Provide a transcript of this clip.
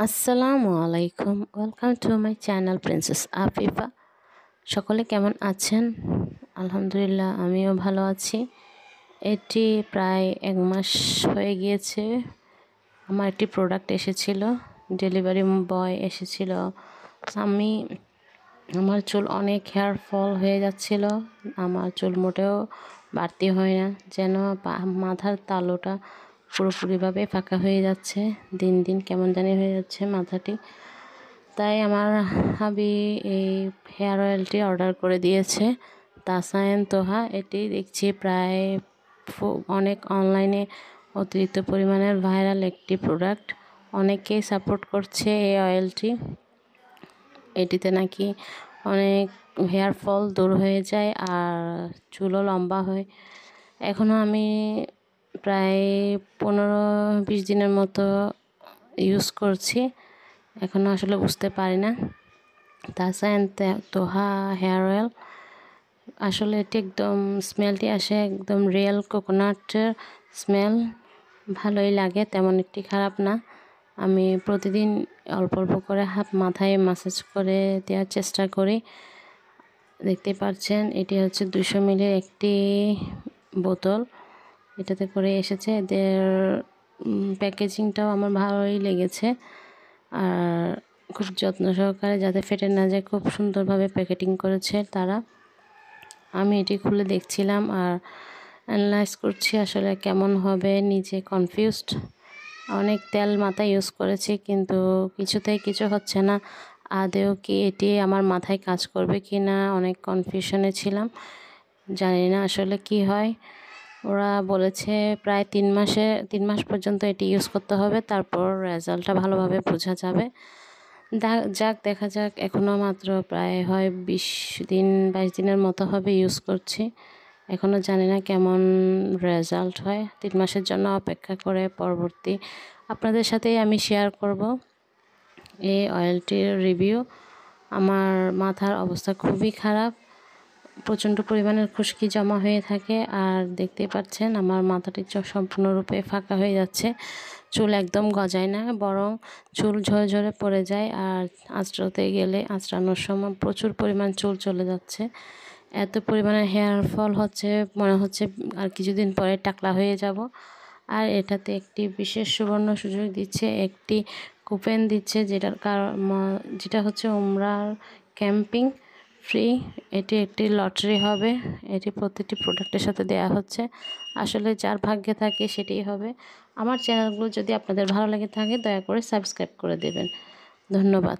আসসালামু আলাইকুম, welcome to my channel princess Afifa. সকলে কেমন আছেন? আলহামদুলিল্লাহ, আমিও ভালো আছি। এটি প্রায় 1 মাস হয়ে গিয়েছে আমার একটি প্রোডাক্ট এসেছিল, ডেলিভারি বয় এসেছিল। আমার চুল অনেক হেয়ার ফল হয়ে যাচ্ছিল। আমার চুল মোটেও বাড়তি হয় না, যেন মাথার তালুটা পুরোপুরিভাবে ফাঁকা হয়ে যাচ্ছে। দিন দিন কেমন জানি হয়ে যাচ্ছে মাথাটি। তাই আমার হাবি এই হেয়ার অয়েলটি অর্ডার করে দিয়েছে, তাসায়েন তোহা। এটি দেখছি প্রায় অনেক অনলাইনে অতিরিক্ত পরিমাণের ভাইরাল একটি প্রোডাক্ট। অনেকেই সাপোর্ট করছে এই অয়েলটি। এটিতে নাকি অনেক হেয়ার ফল দূর হয়ে যায় আর চুলও লম্বা হয়। এখনও আমি প্রায় 15-20 দিনের মতো ইউজ করছি, এখনও আসলে বুঝতে পারি না। তাসায়েন তোহা হেয়ার অয়েল, আসলে এটি একদম স্মেলটি আসে একদম রিয়েল কোকোনাটের স্মেল। ভালোই লাগে, তেমন একটি খারাপ না। আমি প্রতিদিন অল্প অল্প করে মাথায় ম্যাসাজ করে দেওয়ার চেষ্টা করি। দেখতে পাচ্ছেন, এটি হচ্ছে 200 মিলির একটি বোতল, এটাতে করে এসেছে। এদের প্যাকেজিংটাও আমার ভালোই লেগেছে, আর খুব যত্ন সহকারে যাতে ফেটে না যায় খুব সুন্দরভাবে প্যাকেটিং করেছে তারা। আমি এটি খুলে দেখছিলাম আর অ্যানালাইজ করছি আসলে কেমন হবে, নিজে কনফিউজড। অনেক তেল মাথায় ইউজ করেছি, কিন্তু কিছুতেই কিছু হচ্ছে না। আদেও কি এটি আমার মাথায় কাজ করবে কি না, অনেক কনফিউশনে ছিলাম। জানি না আসলে কি হয়। ওরা বলেছে প্রায় 3 মাস পর্যন্ত এটি ইউজ করতে হবে, তারপর রেজাল্টটা ভালোভাবে বোঝা যাবে। যাক, দেখা যাক। এখনও মাত্র প্রায় 20 দিনের মতো হবে ইউজ করছি। এখনও জানি না কেমন রেজাল্ট হয়। 3 মাসের জন্য অপেক্ষা করে পরবর্তী আপনাদের সাথেই আমি শেয়ার করব এই অয়েলটির রিভিউ। আমার মাথার অবস্থা খুবই খারাপ, প্রচণ্ড পরিমাণের খুশকি জমা হয়ে থাকে। আর দেখতে পাচ্ছেন আমার মাথাটি সম্পূর্ণরূপে ফাঁকা হয়ে যাচ্ছে। চুল একদম গজায় না, বরং চুল ঝরে ঝরে পড়ে যায়। আর আঁচড়ানোর সময় প্রচুর পরিমাণ চুল চলে যাচ্ছে। এত পরিমাণে হেয়ার ফল হচ্ছে, মনে হচ্ছে আর কিছুদিন পরে টাকলা হয়ে যাব। আর এটাতে একটি বিশেষ সুবর্ণ সুযোগ দিচ্ছে, একটি কুপন দিচ্ছে, যেটা হচ্ছে উমরার ক্যাম্পিং ফ্রি। এটি একটি লটারি হবে, এটি প্রতিটি প্রোডাক্টের সাথে দেয়া হচ্ছে। আসলে যার ভাগ্যে থাকে সেটাই হবে। আমার চ্যানেলগুলো যদি আপনাদের ভালো লেগে থাকে, দয়া করে সাবস্ক্রাইব করে দেবেন। ধন্যবাদ।